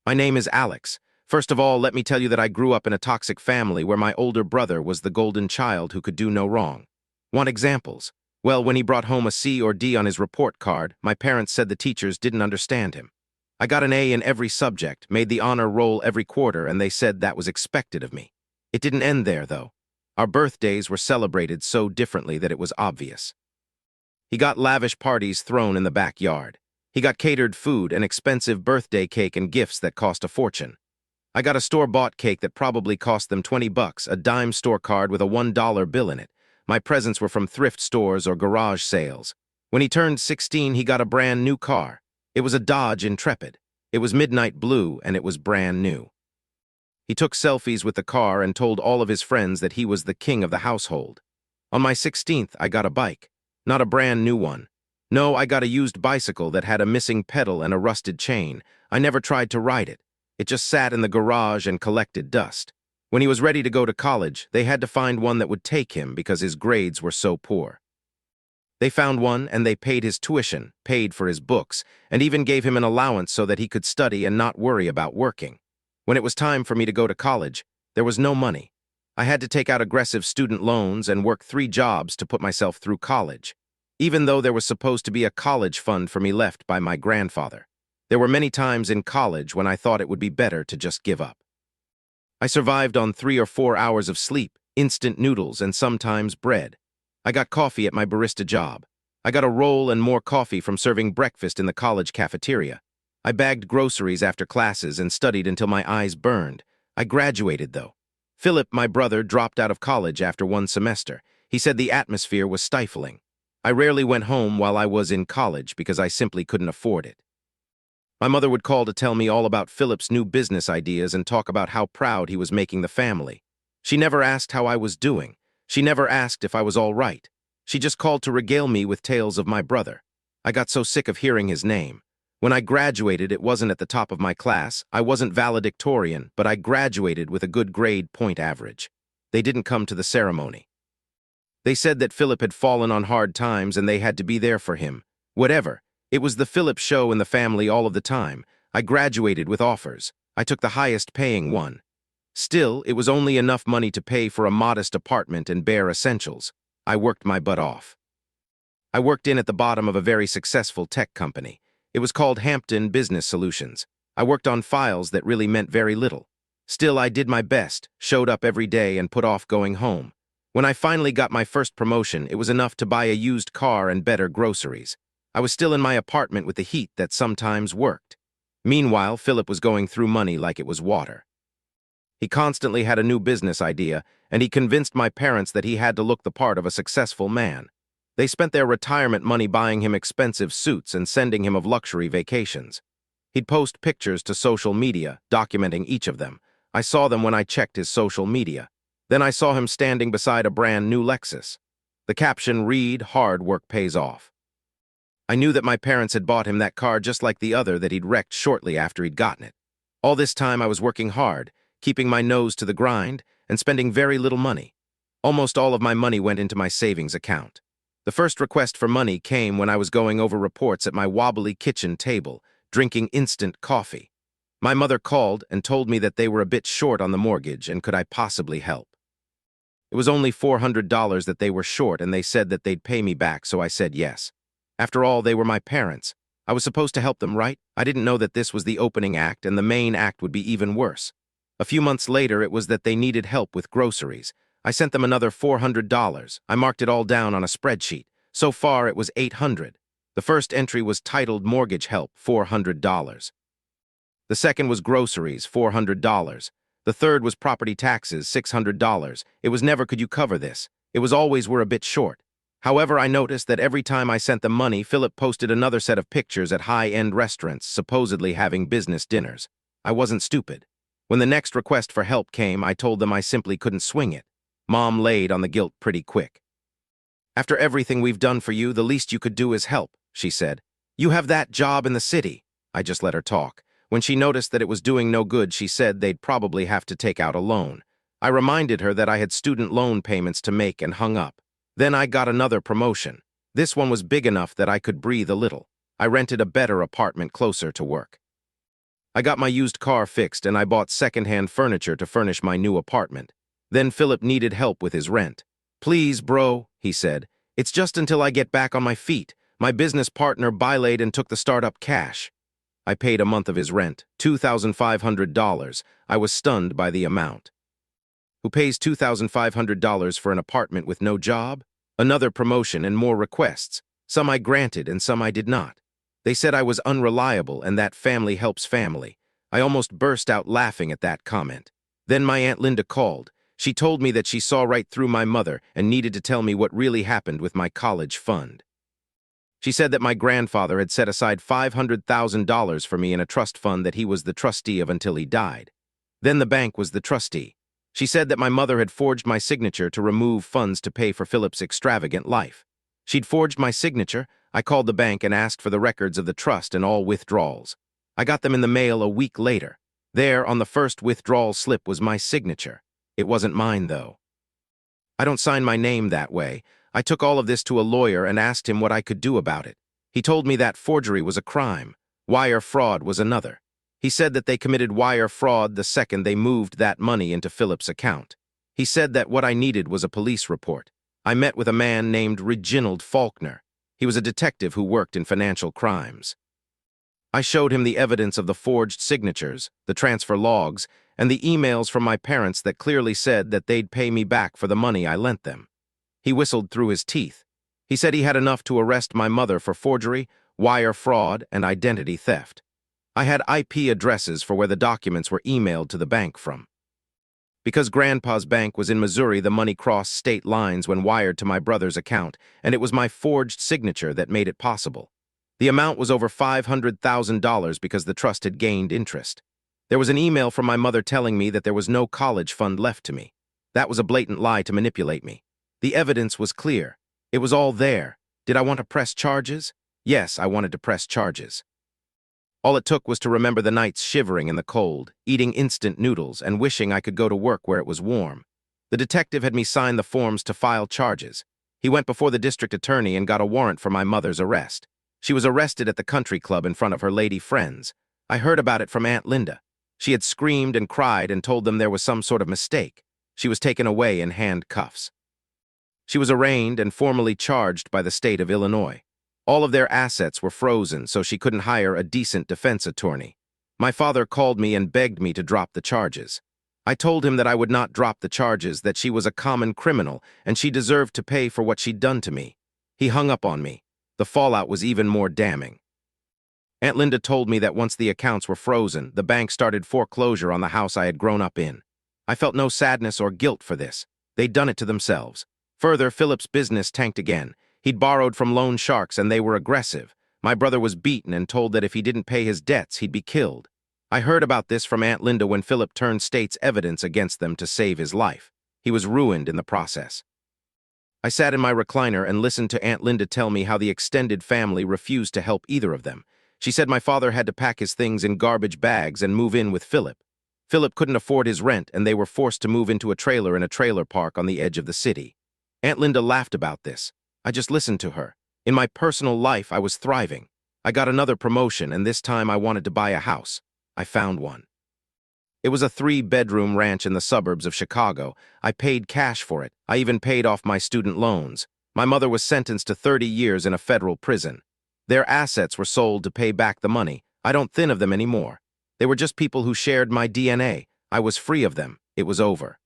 My name is Alex. First of all, let me tell you that I grew up in a toxic family where my older brother was the golden child who could do no wrong. Want examples? Well, when he brought home a C or D on his report card, my parents said the teachers didn't understand him. I got an A in every subject, made the honor roll every quarter, and they said that was expected of me. It didn't end there, though. Our birthdays were celebrated so differently that it was obvious. He got lavish parties thrown in the backyard. He got catered food, an expensive birthday cake, and gifts that cost a fortune. I got a store-bought cake that probably cost them $20, a dime store card with a $1 bill in it. My presents were from thrift stores or garage sales. When he turned 16, he got a brand new car. It was a Dodge Intrepid. It was midnight blue, and it was brand new. He took selfies with the car and told all of his friends that he was the king of the household. On my 16th, I got a bike. Not a brand new one. No, I got a used bicycle that had a missing pedal and a rusted chain. I never tried to ride it. It just sat in the garage and collected dust. When he was ready to go to college, they had to find one that would take him because his grades were so poor. They found one and they paid his tuition, paid for his books, and even gave him an allowance so that he could study and not worry about working. When it was time for me to go to college, there was no money. I had to take out aggressive student loans and work 3 jobs to put myself through college, even though there was supposed to be a college fund for me left by my grandfather. There were many times in college when I thought it would be better to just give up. I survived on 3 or 4 hours of sleep, instant noodles, and sometimes bread. I got coffee at my barista job. I got a roll and more coffee from serving breakfast in the college cafeteria. I bagged groceries after classes and studied until my eyes burned. I graduated, though. Philip, my brother, dropped out of college after 1 semester. He said the atmosphere was stifling. I rarely went home while I was in college because I simply couldn't afford it. My mother would call to tell me all about Philip's new business ideas and talk about how proud he was making the family. She never asked how I was doing. She never asked if I was all right. She just called to regale me with tales of my brother. I got so sick of hearing his name. When I graduated, it wasn't at the top of my class. I wasn't valedictorian, but I graduated with a good grade point average. They didn't come to the ceremony. They said that Philip had fallen on hard times and they had to be there for him. Whatever. It was the Philip show in the family all of the time. I graduated with offers. I took the highest paying one. Still, it was only enough money to pay for a modest apartment and bare essentials. I worked my butt off. I worked in at the bottom of a very successful tech company. It was called Hampton Business Solutions. I worked on files that really meant very little. Still, I did my best, showed up every day, and put off going home. When I finally got my first promotion, it was enough to buy a used car and better groceries. I was still in my apartment with the heat that sometimes worked. Meanwhile, Philip was going through money like it was water. He constantly had a new business idea, and he convinced my parents that he had to look the part of a successful man. They spent their retirement money buying him expensive suits and sending him of luxury vacations. He'd post pictures to social media, documenting each of them. I saw them when I checked his social media. Then I saw him standing beside a brand new Lexus. The caption read, "Hard work pays off." I knew that my parents had bought him that car just like the other that he'd wrecked shortly after he'd gotten it. All this time I was working hard, keeping my nose to the grind, and spending very little money. Almost all of my money went into my savings account. The first request for money came when I was going over reports at my wobbly kitchen table, drinking instant coffee. My mother called and told me that they were a bit short on the mortgage and could I possibly help. It was only $400 that they were short and they said that they'd pay me back, so I said yes. After all, they were my parents. I was supposed to help them, right? I didn't know that this was the opening act and the main act would be even worse. A few months later, it was that they needed help with groceries. I sent them another $400. I marked it all down on a spreadsheet. So far, it was $800. The first entry was titled Mortgage Help, $400. The second was groceries, $400. The third was property taxes, $600. It was never could you cover this. It was always we're a bit short. However, I noticed that every time I sent them money, Philip posted another set of pictures at high-end restaurants, supposedly having business dinners. I wasn't stupid. When the next request for help came, I told them I simply couldn't swing it. Mom laid on the guilt pretty quick. "After everything we've done for you, the least you could do is help," she said. "You have that job in the city." I just let her talk. When she noticed that it was doing no good, she said they'd probably have to take out a loan. I reminded her that I had student loan payments to make and hung up. Then I got another promotion. This one was big enough that I could breathe a little. I rented a better apartment closer to work. I got my used car fixed and I bought second-hand furniture to furnish my new apartment. Then Philip needed help with his rent. "Please, bro," he said. "It's just until I get back on my feet. My business partner bilayed and took the startup cash." I paid a month of his rent, $2,500. I was stunned by the amount. Who pays $2,500 for an apartment with no job? Another promotion and more requests. Some I granted and some I did not. They said I was unreliable and that family helps family. I almost burst out laughing at that comment. Then my Aunt Linda called. She told me that she saw right through my mother and needed to tell me what really happened with my college fund. She said that my grandfather had set aside $500,000 for me in a trust fund that he was the trustee of until he died. Then the bank was the trustee. She said that my mother had forged my signature to remove funds to pay for Philip's extravagant life. She'd forged my signature. I called the bank and asked for the records of the trust and all withdrawals. I got them in the mail a week later. There, on the first withdrawal slip, was my signature. It wasn't mine, though. I don't sign my name that way. I took all of this to a lawyer and asked him what I could do about it. He told me that forgery was a crime. Wire fraud was another. He said that they committed wire fraud the second they moved that money into Philip's account. He said that what I needed was a police report. I met with a man named Reginald Faulkner. He was a detective who worked in financial crimes. I showed him the evidence of the forged signatures, the transfer logs, and the emails from my parents that clearly said that they'd pay me back for the money I lent them. He whistled through his teeth. He said he had enough to arrest my mother for forgery, wire fraud, and identity theft. I had IP addresses for where the documents were emailed to the bank from. Because Grandpa's bank was in Missouri, the money crossed state lines when wired to my brother's account, and it was my forged signature that made it possible. The amount was over $500,000 because the trust had gained interest. There was an email from my mother telling me that there was no college fund left to me. That was a blatant lie to manipulate me. The evidence was clear. It was all there. Did I want to press charges? Yes, I wanted to press charges. All it took was to remember the nights shivering in the cold, eating instant noodles, and wishing I could go to work where it was warm. The detective had me sign the forms to file charges. He went before the district attorney and got a warrant for my mother's arrest. She was arrested at the country club in front of her lady friends. I heard about it from Aunt Linda. She had screamed and cried and told them there was some sort of mistake. She was taken away in handcuffs. She was arraigned and formally charged by the state of Illinois. All of their assets were frozen, so she couldn't hire a decent defense attorney. My father called me and begged me to drop the charges. I told him that I would not drop the charges, that she was a common criminal and she deserved to pay for what she'd done to me. He hung up on me. The fallout was even more damning. Aunt Linda told me that once the accounts were frozen, the bank started foreclosure on the house I had grown up in. I felt no sadness or guilt for this. They'd done it to themselves. Further, Philip's business tanked again. He'd borrowed from loan sharks and they were aggressive. My brother was beaten and told that if he didn't pay his debts, he'd be killed. I heard about this from Aunt Linda when Philip turned state's evidence against them to save his life. He was ruined in the process. I sat in my recliner and listened to Aunt Linda tell me how the extended family refused to help either of them. She said my father had to pack his things in garbage bags and move in with Philip. Philip couldn't afford his rent and they were forced to move into a trailer in a trailer park on the edge of the city. Aunt Linda laughed about this. I just listened to her. In my personal life, I was thriving. I got another promotion, and this time I wanted to buy a house. I found one. It was a 3-bedroom ranch in the suburbs of Chicago. I paid cash for it. I even paid off my student loans. My mother was sentenced to 30 years in a federal prison. Their assets were sold to pay back the money. I don't think of them anymore. They were just people who shared my DNA. I was free of them. It was over.